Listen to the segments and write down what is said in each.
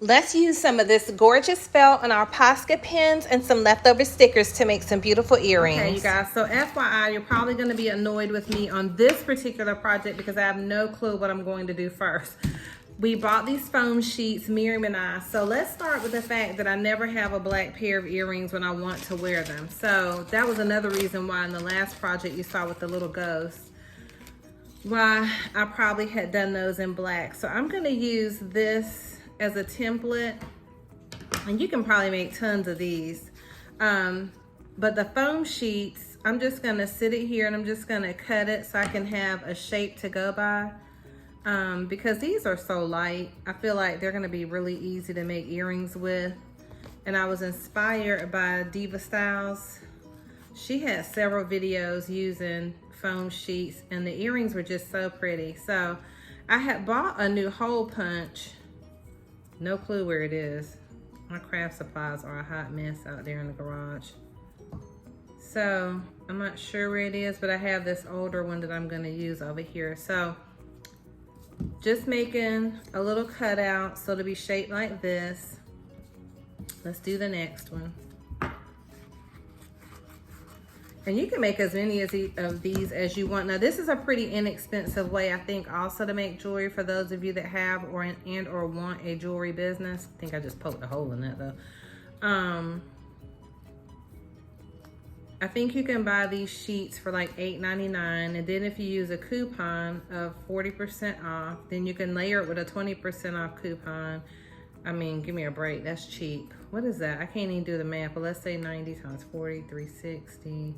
Let's use some of this gorgeous felt on our Posca pins and some leftover stickers to make some beautiful earrings. Okay, you guys, so FYI, you're probably going to be annoyed with me on this particular project because I have no clue what I'm going to do first. We bought these foam sheets, Miriam and I. So let's start with the fact that I never have a black pair of earrings when I want to wear them. So that was another reason why in the last project you saw with the little ghost, why I probably had done those in black. So I'm going to use this as a template, and you can probably make tons of these. But the foam sheets, I'm just gonna sit it here and I'm just gonna cut it so I can have a shape to go by. Because these are so light, I feel like they're gonna be really easy to make earrings with. And I was inspired by Diva Styles. She had several videos using foam sheets and the earrings were just so pretty. So I had bought a new hole punch. No clue where it is. My craft supplies are a hot mess out there in the garage. So I'm not sure where it is, but I have this older one that I'm gonna use over here. So just making a little cutout so it'll be shaped like this. Let's do the next one. And you can make as many of these as you want. Now this is a pretty inexpensive way, I think, also to make jewelry for those of you that have or want a jewelry business. I think I just poked a hole in that though. I think you can buy these sheets for like $8.99, and then if you use a coupon of 40% off, then you can layer it with a 20% off coupon. I mean, give me a break, that's cheap. What is that? I can't even do the math, but let's say 90 times 40, 360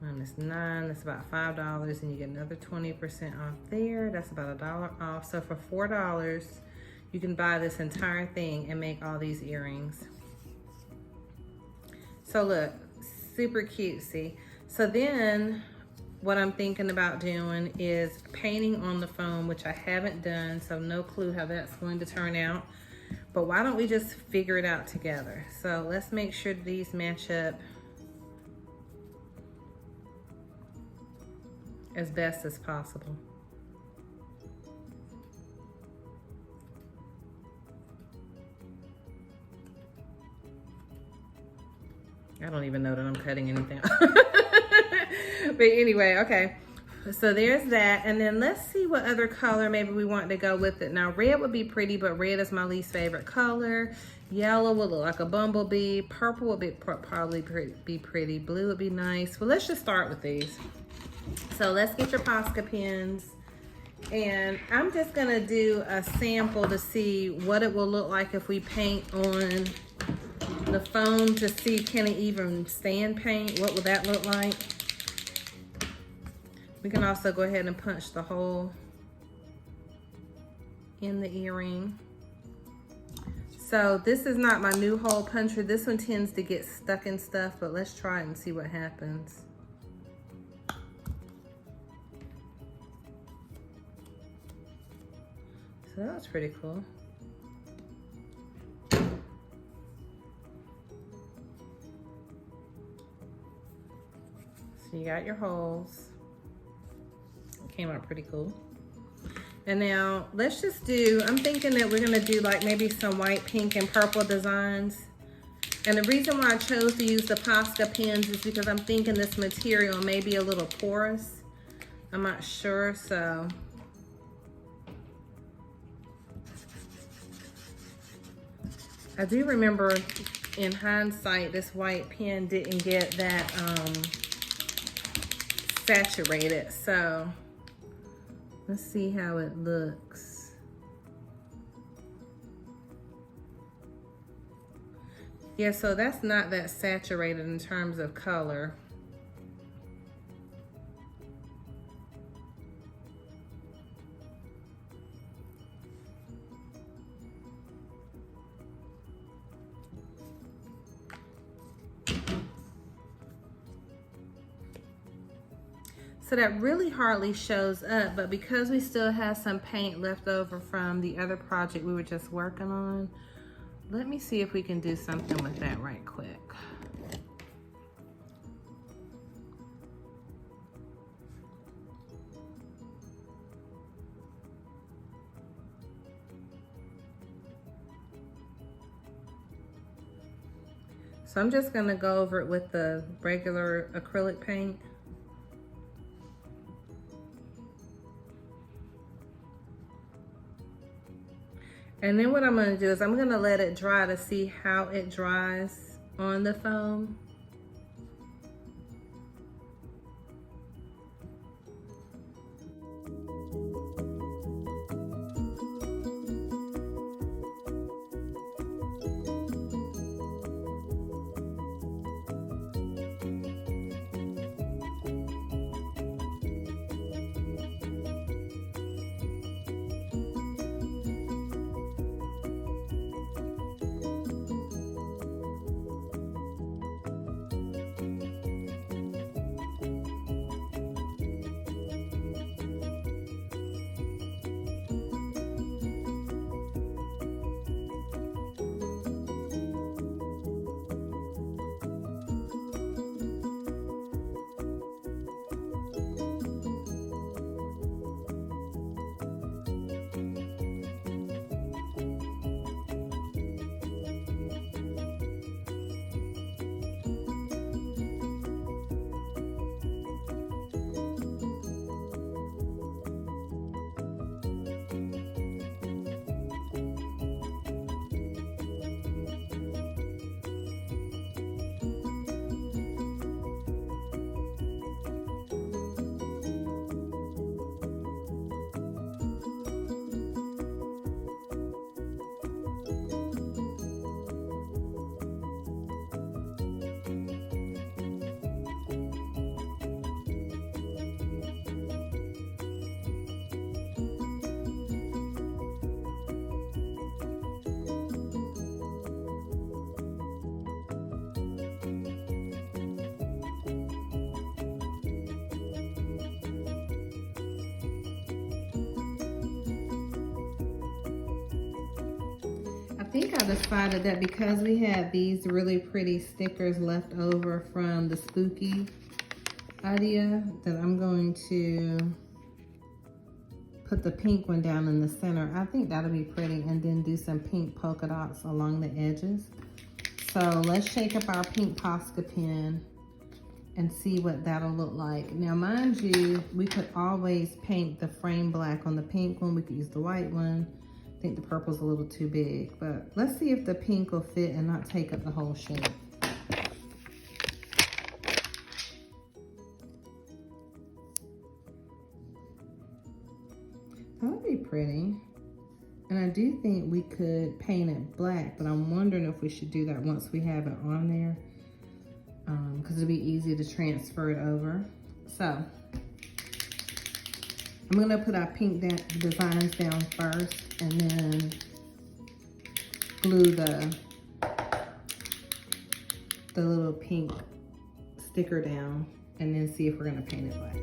minus 9, that's about $5, and you get another 20% off there. That's about $1 off. So for $4, you can buy this entire thing and make all these earrings. So look, super cutesy. So then what I'm thinking about doing is painting on the foam, which I haven't done, so no clue how that's going to turn out. But why don't we just figure it out together? So let's make sure these match up as best as possible. I don't even know that I'm cutting anything. But anyway, okay. So there's that. And then let's see what other color maybe we want to go with it. Now red would be pretty, but red is my least favorite color. Yellow would look like a bumblebee. Purple would be probably be pretty. Blue would be nice. Well, let's just start with these. So let's get your Posca pins. And I'm just gonna do a sample to see what it will look like if we paint on the foam to see can it even stand paint. What would that look like? We can also go ahead and punch the hole in the earring. So this is not my new hole puncher. This one tends to get stuck in stuff, but let's try it and see what happens. So that was pretty cool. So you got your holes. It came out pretty cool. And now let's just do, I'm thinking that we're gonna do like maybe some white, pink, and purple designs. And the reason why I chose to use the Posca pins is because I'm thinking this material may be a little porous. I'm not sure, so. I do remember in hindsight, this white pen didn't get that saturated. So let's see how it looks. Yeah, so that's not that saturated in terms of color. So that really hardly shows up, but because we still have some paint left over from the other project we were just working on, let me see if we can do something with that right quick. So I'm just gonna go over it with the regular acrylic paint. And then what I'm gonna do is I'm gonna let it dry to see how it dries on the foam. I think I decided that because we had these really pretty stickers left over from the spooky idea, that I'm going to put the pink one down in the center. I think that'll be pretty, and then do some pink polka dots along the edges. So let's shake up our pink Posca pen and see what that'll look like. Now, mind you, we could always paint the frame black on the pink one. We could use the white one. I think the purple's a little too big, but let's see if the pink will fit and not take up the whole shape. That would be pretty. And I do think we could paint it black, but I'm wondering if we should do that once we have it on there, because it'll be easy to transfer it over. So I'm gonna put our pink designs down first, and then glue the little pink sticker down, and then see if we're gonna paint it black.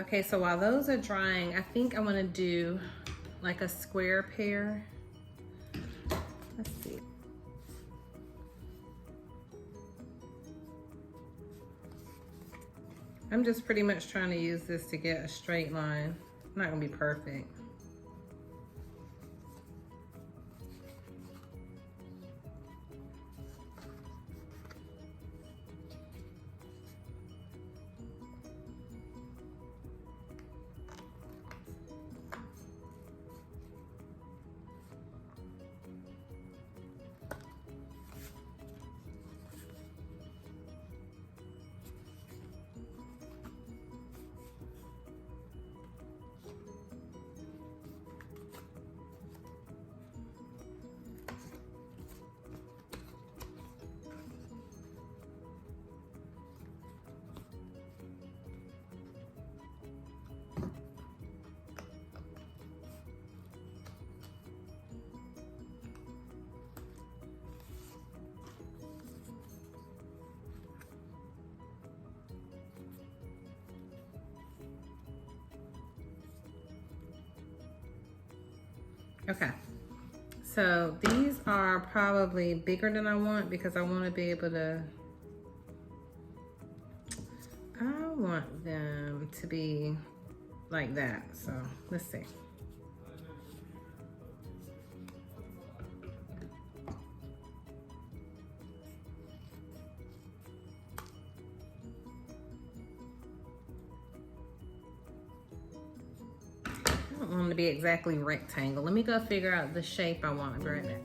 Okay, so while those are drying, I think I want to do like a square pear. Let's see. I'm just pretty much trying to use this to get a straight line. Not gonna be perfect. Okay, so these are probably bigger than I want because I want to be able to, I want them to be like that. So let's see. I don't want them to be exactly rectangle. Let me go figure out the shape I want. I'll be right back.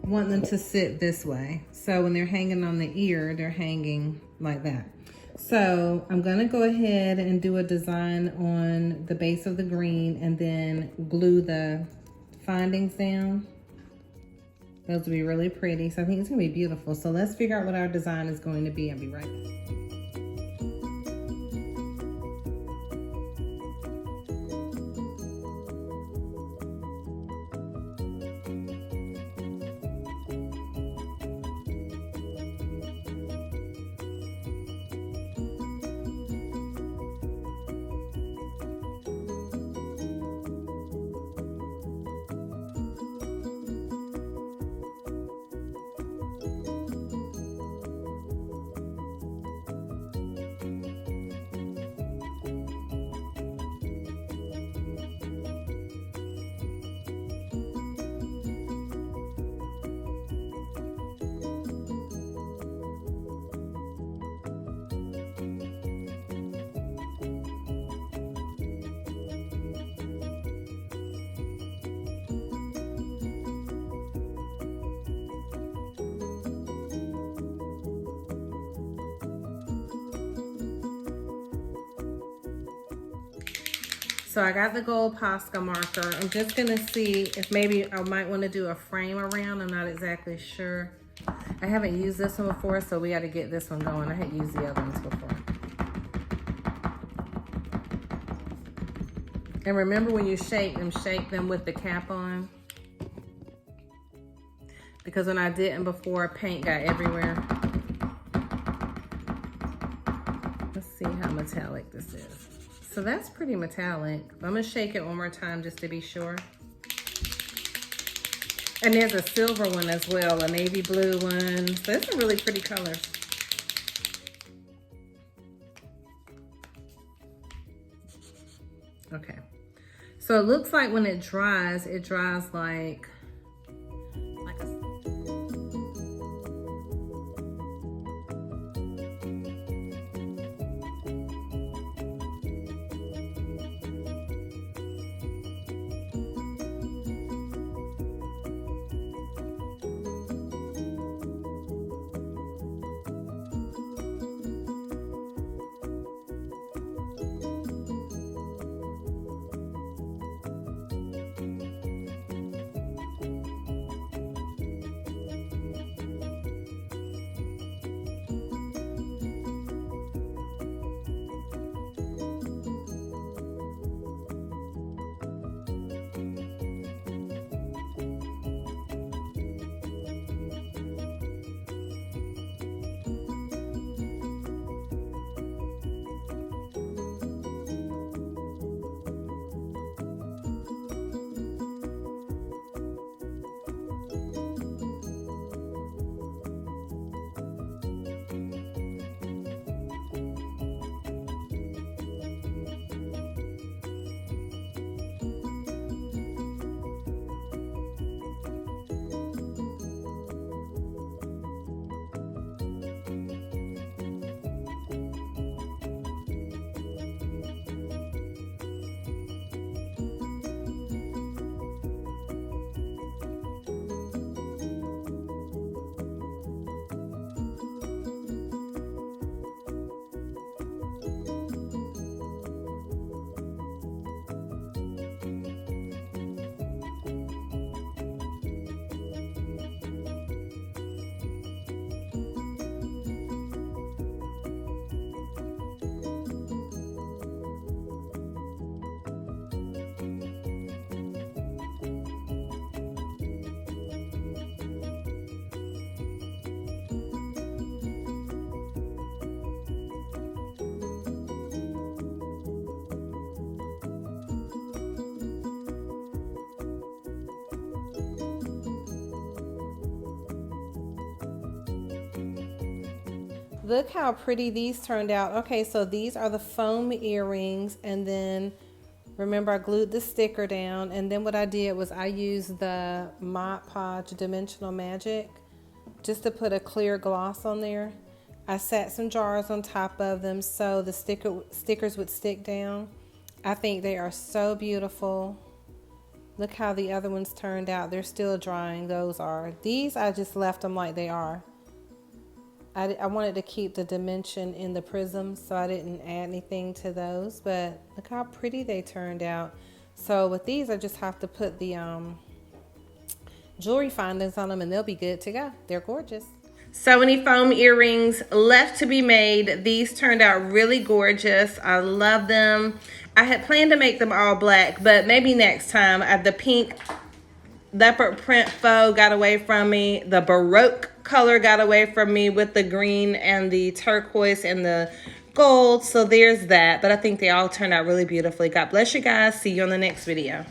I want them to sit this way. So when they're hanging on the ear, they're hanging like that. So I'm gonna go ahead and do a design on the base of the green and then glue the findings down. Those will be really pretty. So I think it's gonna be beautiful. So let's figure out what our design is going to be. I'll be right back. So I got the gold Posca marker. I'm just gonna see if maybe I might wanna do a frame around. I'm not exactly sure. I haven't used this one before, so we gotta get this one going. I had used the other ones before. And remember when you shake them with the cap on. Because when I didn't before, paint got everywhere. Let's see how metallic this is. So that's pretty metallic. I'm gonna shake it one more time just to be sure. And there's a silver one as well, a navy blue one. So there's some really pretty colors. Okay. So it looks like when it dries like a Look how pretty these turned out. Okay, so these are the foam earrings, and then remember I glued the sticker down, and then what I did was I used the Mod Podge Dimensional Magic just to put a clear gloss on there. I sat some jars on top of them so the stickers would stick down. I think they are so beautiful. Look how the other ones turned out. They're still drying. Those are. These I just left them like they are. I wanted to keep the dimension in the prism, so I didn't add anything to those, but look how pretty they turned out. So with these, I just have to put the jewelry findings on them and they'll be good to go. They're gorgeous. So many foam earrings left to be made. These turned out really gorgeous. I love them. I had planned to make them all black, but maybe next time. The pink leopard print faux got away from me. The Baroque color got away from me with the green and the turquoise and the gold. So there's that. But I think they all turned out really beautifully. God bless you guys. See you on the next video.